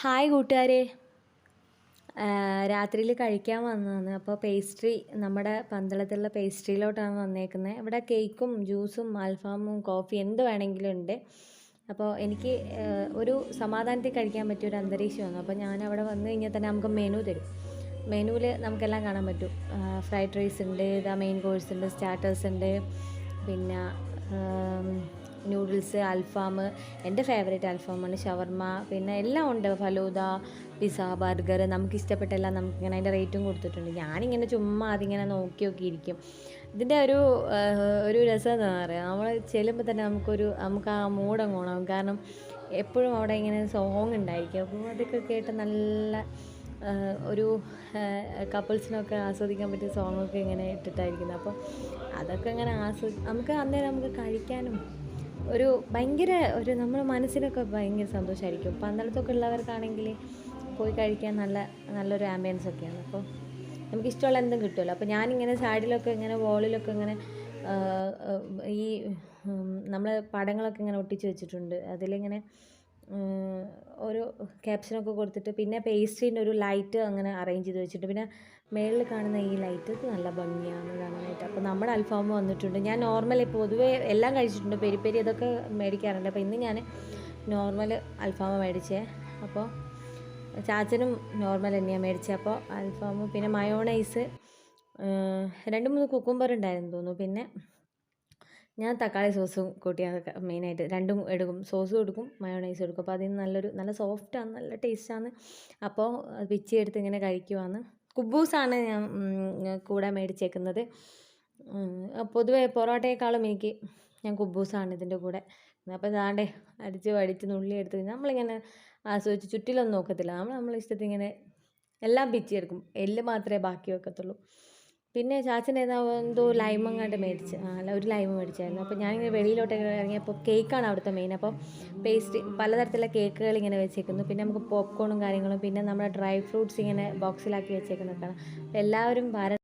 Hi കൂട്ടുകാരെ, രാത്രിയിൽ കഴിക്കാൻ വന്നതാണ്. അപ്പോൾ പേസ്ട്രി നമ്മുടെ പന്തളത്തുള്ള പേസ്ട്രിയിലോട്ടാണ് വന്നേക്കുന്നത്. ഇവിടെ കേക്കും ജ്യൂസും അൽഫാമും കോഫി എന്ത് വേണമെങ്കിലും ഉണ്ട്. അപ്പോൾ എനിക്ക് ഒരു സമാധാനത്തിൽ കഴിക്കാൻ പറ്റിയ ഒരു അന്തരീക്ഷമാണ്. അപ്പോൾ ഞാൻ അവിടെ വന്നു കഴിഞ്ഞാൽ തന്നെ നമുക്ക് മെനു തരും. മെനുവിൽ നമുക്കെല്ലാം കാണാൻ പറ്റും. ഫ്രൈഡ് റൈസ് ഉണ്ട്, ഇതാ മെയിൻ കോഴ്സ് ഉണ്ട്, സ്റ്റാർട്ടേഴ്സ് ഉണ്ട്, പിന്നെ നൂഡിൽസ്, അൽഫാം, എൻ്റെ ഫേവറേറ്റ് അൽഫാമാണ്, ഷവർമ, പിന്നെ എല്ലാം ഉണ്ട്, ഫലൂദ, പിസ്സ, ബർഗർ, നമുക്കിഷ്ടപ്പെട്ടെല്ലാം നമുക്കിങ്ങനെ അതിൻ്റെ റേറ്റും കൊടുത്തിട്ടുണ്ട്. ഞാനിങ്ങനെ ചുമ്മാ അതിങ്ങനെ നോക്കി ഇരിക്കും. ഇതിൻ്റെ ഒരു രസം എന്താണെന്ന് പറയാം, നമ്മൾ ചെല്ലുമ്പോൾ തന്നെ നമുക്ക് ആ മൂടങ്ങ് ഓണാവും. കാരണം എപ്പോഴും അവിടെ ഇങ്ങനെ സോങ് ഉണ്ടായിരിക്കും. അപ്പോൾ അതൊക്കെ കേട്ട് നല്ല ഒരു കപ്പിൾസിനൊക്കെ ആസ്വദിക്കാൻ പറ്റിയ സോങ്ങൊക്കെ ഇങ്ങനെ ഇട്ടിട്ടായിരിക്കുന്നത്. അപ്പോൾ അതൊക്കെ ഇങ്ങനെ നമുക്ക് അന്നേരം നമുക്ക് കഴിക്കാനും ഒരു ഭയങ്കര നമ്മുടെ മനസ്സിനൊക്കെ ഭയങ്കര സന്തോഷമായിരിക്കും. പന്തളത്തൊക്കെ ഉള്ളവർക്കാണെങ്കിൽ പോയി കഴിക്കാൻ നല്ലൊരു ആംബിയൻസ് ഒക്കെയാണ്. അപ്പോൾ നമുക്കിഷ്ടമുള്ള എന്തും കിട്ടുമല്ലോ. അപ്പോൾ ഞാനിങ്ങനെ സൈഡിലൊക്കെ ഇങ്ങനെ വോളിലൊക്കെ ഇങ്ങനെ ഈ നമ്മൾ പടങ്ങളൊക്കെ ഇങ്ങനെ ഒട്ടിച്ച് വെച്ചിട്ടുണ്ട്. അതിലിങ്ങനെ ഒരു ക്യാപ്ഷനൊക്കെ കൊടുത്തിട്ട്, പിന്നെ പേസ്ട്രീൻ്റെ ഒരു ലൈറ്റ് അങ്ങനെ അറേഞ്ച് ചെയ്ത് വെച്ചിട്ട്, പിന്നെ മേളിൽ കാണുന്ന ഈ ലൈറ്റ് നല്ല ഭംഗിയാണ് കാണാനായിട്ട്. അപ്പോൾ നമ്മുടെ അൽഫാം വന്നിട്ടുണ്ട്. ഞാൻ നോർമൽ പൊതുവേ എല്ലാം കഴിച്ചിട്ടുണ്ട്, പെരി പെരി അതൊക്കെ മേടിക്കാറുണ്ട്. അപ്പോൾ ഇന്ന് ഞാൻ നോർമൽ അൽഫാം മേടിച്ചേ. അപ്പോൾ ചാച്ചനും നോർമൽ തന്നെയാണ് മേടിച്ചത്. അപ്പോൾ അൽഫാമും പിന്നെ മയോണൈസ് 2-3 കുക്കുംബർ ഉണ്ടായിരുന്നു തോന്നുന്നു. പിന്നെ ഞാൻ തക്കാളി സോസും കൂട്ടിയാണ് മെയിനായിട്ട് രണ്ടും എടുക്കും. സോസും എടുക്കും, മയോണൈസും എടുക്കും. അപ്പോൾ അതിന് നല്ല സോഫ്റ്റാണ്, നല്ല ടേസ്റ്റാണ്. അപ്പോൾ പിച്ചി എടുത്ത് ഇങ്ങനെ കഴിക്കുവാണ്. കുബൂസാണ് ഞാൻ കൂടെ മേടിച്ചേക്കുന്നത്. പൊതുവെ പൊറോട്ടയെക്കാളും ഞാൻ കുബൂസാണ് ഇതിൻ്റെ കൂടെ. അപ്പോൾ ഇതാണ്ടേ അടിച്ച് വടിച്ച് നുള്ളി എടുത്ത് നമ്മളിങ്ങനെ ആസ്വദിച്ച് ചുറ്റിലൊന്നും നോക്കത്തില്ല. നമ്മളെ ഇഷ്ടത്തിൽ ഇങ്ങനെ എല്ലാം പിച്ചിയെടുക്കും. എല്ല് മാത്രമേ ബാക്കി വെക്കത്തുള്ളൂ. പിന്നെ ചാച്ചൻ എന്തോ ലൈമങ്ങാണ്ട് ഒരു ലൈമ് മേടിച്ചായിരുന്നു. അപ്പോൾ ഞാനിങ്ങനെ വെളിയിലോട്ടൊക്കെ ഇറങ്ങിയപ്പോൾ കേക്കാണ് അവിടുത്തെ മെയിൻ. അപ്പോൾ പേസ്ട്രി പലതരത്തിലുള്ള കേക്കുകൾ ഇങ്ങനെ വെച്ചേക്കുന്നു. പിന്നെ നമുക്ക് പോപ്കോണും കാര്യങ്ങളും, പിന്നെ നമ്മുടെ ഡ്രൈ ഫ്രൂട്ട്സ് ഇങ്ങനെ ബോക്സിലാക്കി വെച്ചേക്കുന്നൊക്കെയാണ്. എല്ലാവരും